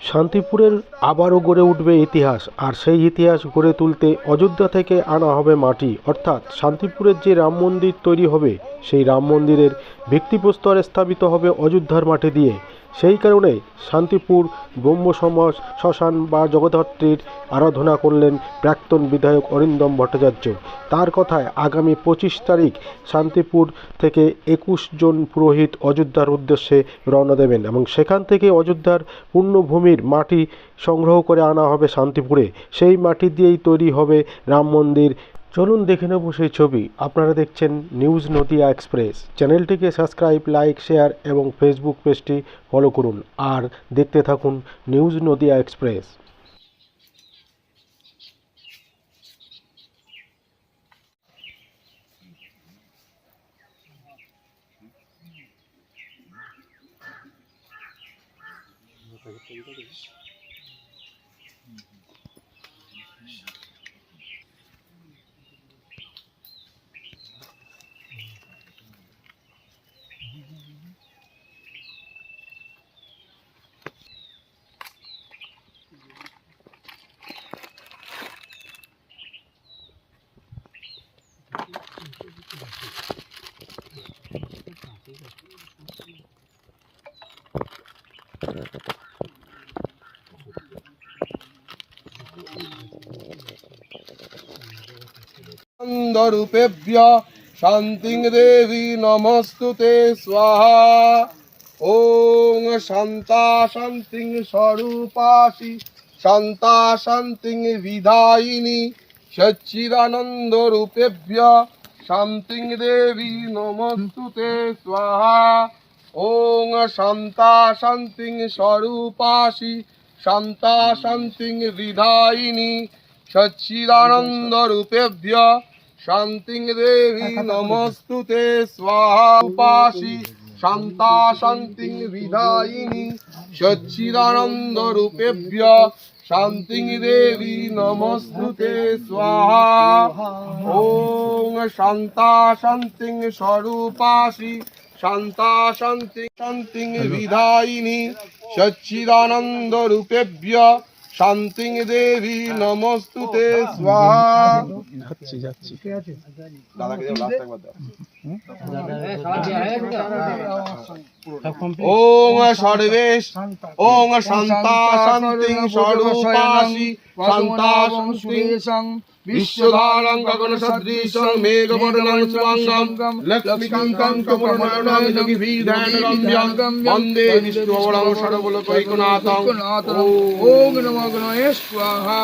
শান্তিপুরের আবারও গড়ে উঠবে ইতিহাস, আর সেই ইতিহাস গড়ে তুলতে অযোধ্যা থেকে আনা হবে মাটি। অর্থাৎ শান্তিপুরের যে রাম মন্দির তৈরি হবে, সেই রাম মন্দিরের ভিত্তিপ্রস্তর স্থাপিত হবে অযোধ্যার মাটি দিয়ে। সেই কারণে শান্তিপুর ব্রহ্ম সমাজ শ্মশান বা জগদ্ধাত্রীর আরাধনা করলেন প্রাক্তন বিধায়ক অরিন্দম ভট্টাচার্য। তার কথায় আগামী 25 তারিখ শান্তিপুর থেকে 21 জন পুরোহিত অযোধ্যার উদ্দেশ্যে রওনা দেবেন এবং সেখান থেকে অযোধ্যার পুণ্যভূমির মাটি সংগ্রহ করে আনা হবে শান্তিপুরে। সেই মাটি দিয়েই তৈরি হবে রাম মন্দির। চলুন দেখে নেব সেই ছবি। আপনারা দেখছেন নিউজ নদিয়া এক্সপ্রেস। চ্যানেলটিকে সাবস্ক্রাইব, লাইক, শেয়ার এবং ফেসবুক পেজটি ফলো করুন আর দেখতে থাকুন নিউজ নদিয়া এক্সপ্রেস। रूपेभ्य शान्तिं देवी नमस्तुते स्वाहा। ओम शान्ता शान्तिं स्वरूपासि शान्ता शान्तिं विधायिनी सच्चिदानंद रूपेभ्य शान्तिं देवी नमस्तुते स्वाहा। ओम शान्ता शान्तिं स्वरूपासि शान्ता शान्तिं विधायिनी सच्चिदानंद रूपेभ्य शान्तिं देवी नमस्तुते स्वाहा। उपासि शान्ता शान्तिं विधायिनी सच्चिदानंद रूपेभ्य शान्तिं देवी नमस्तुते स्वाहा। ओम शान्ता शान्तिं स्वरूपासि शान्ता शान्तिं शान्तिं विधायिनी सच्चिदानंद रूपेभ्य शान्तिं देवी नमस्तुते स्वाहा। ओम सर्वेश ओम शान्ता शान्तिं स्वरूपासि शान्ता शान्तिं विश्वधारं गगनसदृशं मेघवर्णं शुभांगं लक्ष्मीकान्तं कमलनयनं योगिभिर्ध्यानगम्यं वन्दे विष्णुवरं सर्वलोकैकनाथं। ओम नमो गणेश स्वाहा।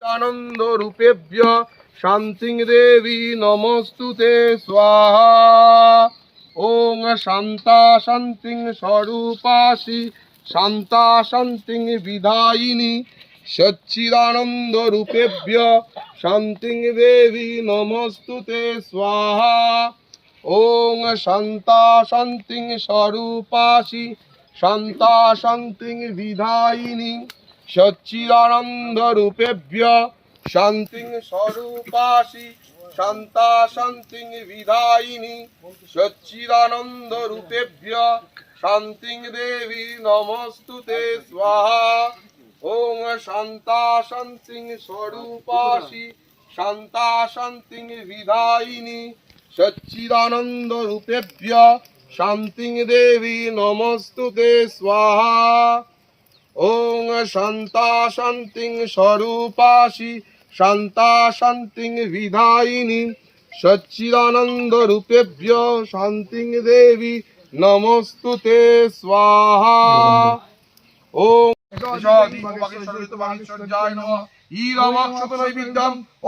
आनंद रूपेभ्य शान्तिं देवी नमस्तुते स्वाहा। ओम शान्ता शान्तिं स्वरूपासि शान्ता शान्तिं विधायिनी সচ্চিদানন্দ রূপেভ্য শান্তিং দেবী নমস্তুতে স্বাহা। ওং শান্তা শান্তিং স্বরূপাসি শান্তা শান্তিং বিধায়িনী সচ্চিদানন্দ রূপেভ্য শান্তিং স্বরূপাসি শান্তা শান্তিং বিধায়িনী সচ্চিদানন্দ রূপেভ্য শান্তিং দেবী নমস্তুতে স্বাহা। ওং শান্তা শান্তিং স্বরূপাসি শান্তা শান্তিং বিধায়িনী সচ্চিদানন্দ রূপেভ্য শান্তিং দেবী নমস্তুতে স্বাহা। ওং শান্তা শান্তিং স্বরূপাসি শান্তা শান্তিং বিধায়িনী সচ্চিদানন্দ রূপেভ্য শান্তিং দেবী নমস্তুতে স্বাহা। ওম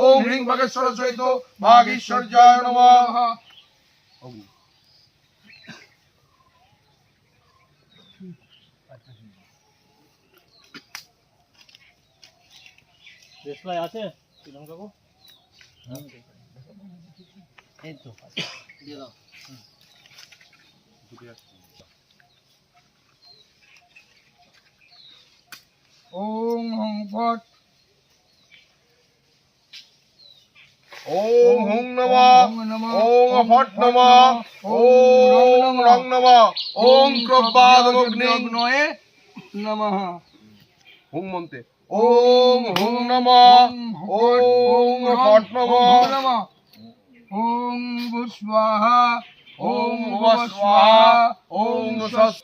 ওম হ্রিং ভাগেশ্বর সহিত ভাগীশ্বর্যায় নমঃ। দেশলাই আছে শ্রীলঙ্কা কাকু এই তো দিয়ে দাও ওম হং ফট ওম হুং নমঃ ওম ফট নমঃ ওম রং নমঃ ওম ক্রব্বাদগ্নিগ্নয়ে নমঃ। হুং মন্তে ওম হুং নমঃ ওম ফট নমঃ ওম ভূস্বাহা ওম ভুবস্বাহা ওম সস।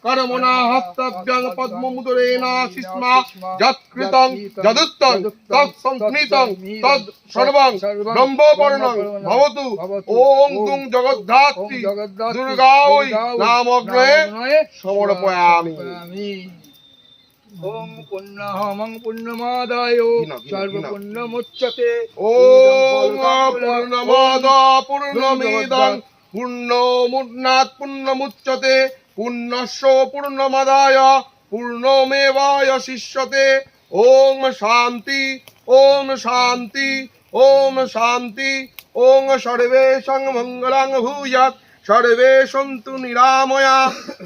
কর্মণা হস্তব্যং পদ্মমুদ্রেণাশিষ্মা যৎকৃতং যদুত্তং তৎসংস্মৃতং তৎ সর্বং ব্রহ্মপর্ণং ভবতু। ওং তুং জগদ্ধাত্রী দুর্গাঐ নামগ্রহে সমর্পয়ামি। ওম পুণ্যহমং পুণ্যমাদায় সর্বপুণ্যমুচ্যতে। ওম পূর্ণমদ পূর্ণমিদং পূর্ণমুন্নাৎ পূর্ণমুচ্যতে পূর্ণস্য পূর্ণমাদায় পূর্ণমেবায় শিষ্যতে। ওম শান্তি ওম শান্তি ওম শান্তি। ওম সর্বেষাং মঙ্গলাং ভূয়াৎ সর্বে সন্তু নিরাময়া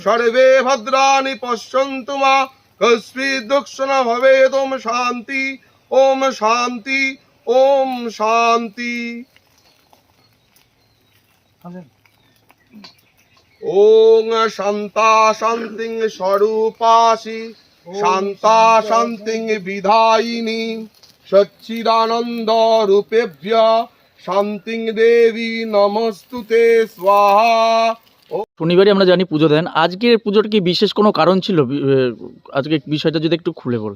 সর্বে ভদ্রাণি পশ্যন্তু মা কস্মিৎ দুঃখং ন ভবেৎ। ওম শান্তি ওম শান্তি ওম শান্তি। ওং শান্তা শান্তিং স্বরূপাসি শান্তা শান্তিং বিধায়িনী সচ্চিদানন্দ রূপেভ্য শান্তিং দেবী নমস্তুতে স্বাহা। শনিবারই আমরা জানি পুজো দেন, আজকের পুজোর কি বিশেষ কোনো কারণ ছিল? আজকে বিষয়টা যদি একটু খুলে বল।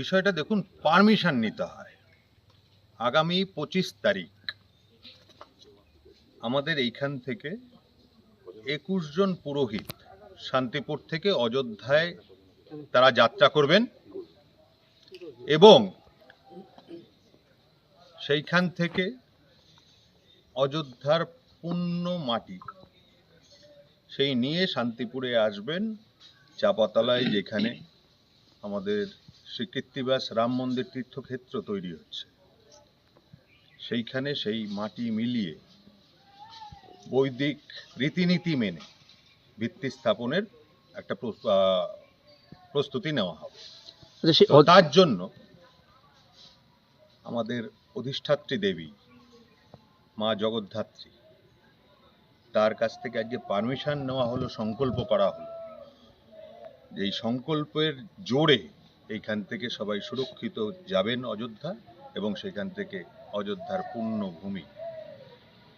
বিষয়টা দেখুন, পারমিশন নিতে হয়। আগামী 25 তারিখ আমাদের এইখান থেকে 21 জন পুরোহিত শান্তিপুর থেকে অযোধ্যায় তারা যাত্রা করবেন এবং সেইখান থেকে অযোধ্যার পুণ্য মাটি সেই নিয়ে শান্তিপুরে আসবেন। চাপাতলায় যেখানে আমাদের শ্রীকৃত্তিবাস রাম মন্দির তীর্থক্ষেত্র তৈরি হচ্ছে, সেইখানে সেই মাটি মিলিয়ে বৈদিক রীতিনীতি মেনে ভিত্তি স্থাপনের একটা প্রস্তুতি নেওয়া হবে। তো তার জন্য আমাদের অধিষ্ঠাত্রী দেবী মা জগদ্ধাত্রী, তার কাছ থেকে আজকে পারমিশন নেওয়া হলো, সংকল্প করা হলো যে এই সংকল্পের জোরে এইখান থেকে সবাই সুরক্ষিত যাবেন অযোধ্যা এবং সেখান থেকে অযোধ্যার পুণ্যভূমি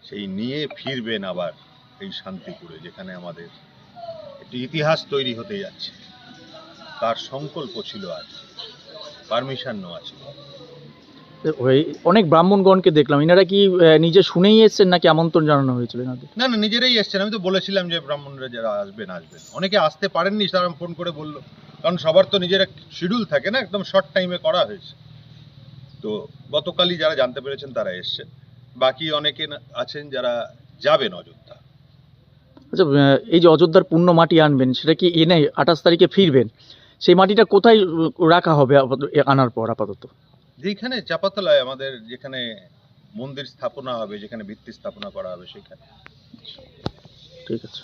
সেই নিয়ে ফিরবেন আবার এই শান্তিপুরে, যেখানে আমাদের একটি ইতিহাস তৈরি হতে যাচ্ছে। তার সংকল্প ছিল, আজ পারমিশন নেওয়া ছিল। ওই অনেক ব্রাহ্মণগণকে দেখলাম, এনারা কি নিজে শুনেই এসেছেন নাকি আমন্ত্রণ জানানো হয়েছিল এনাদের? না না, নিজেরাই এসছেন। আমি তো বলেছিলাম যে ব্রাহ্মণরা যারা আসবেন আসবেন। অনেকে আসতে পারেননি, তারা ফোন করে বললো, কারণ সবার তো নিজের শিডিউল থাকে না, একদম শর্ট টাইমে করা হয়েছে। তো গতকালই যারা জানতে পেরেছেন তারা এসছেন, বাকি অনেকে আছেন যারা যাবেন অযোধ্যা। আচ্ছা, এই যে অযোধ্যার পূর্ণ মাটি আনবেন, সেটা কি এনে 28 তারিখে ফিরবেন? সেই মাটিটা কোথায় রাখা হবে আনার পর আপাতত? যেখানে চাপাতলায় আমাদের যেখানে মন্দির স্থাপনা হবে, যেখানে ভিত্তি স্থাপনা করা হবে সেখানে। ঠিক আছে।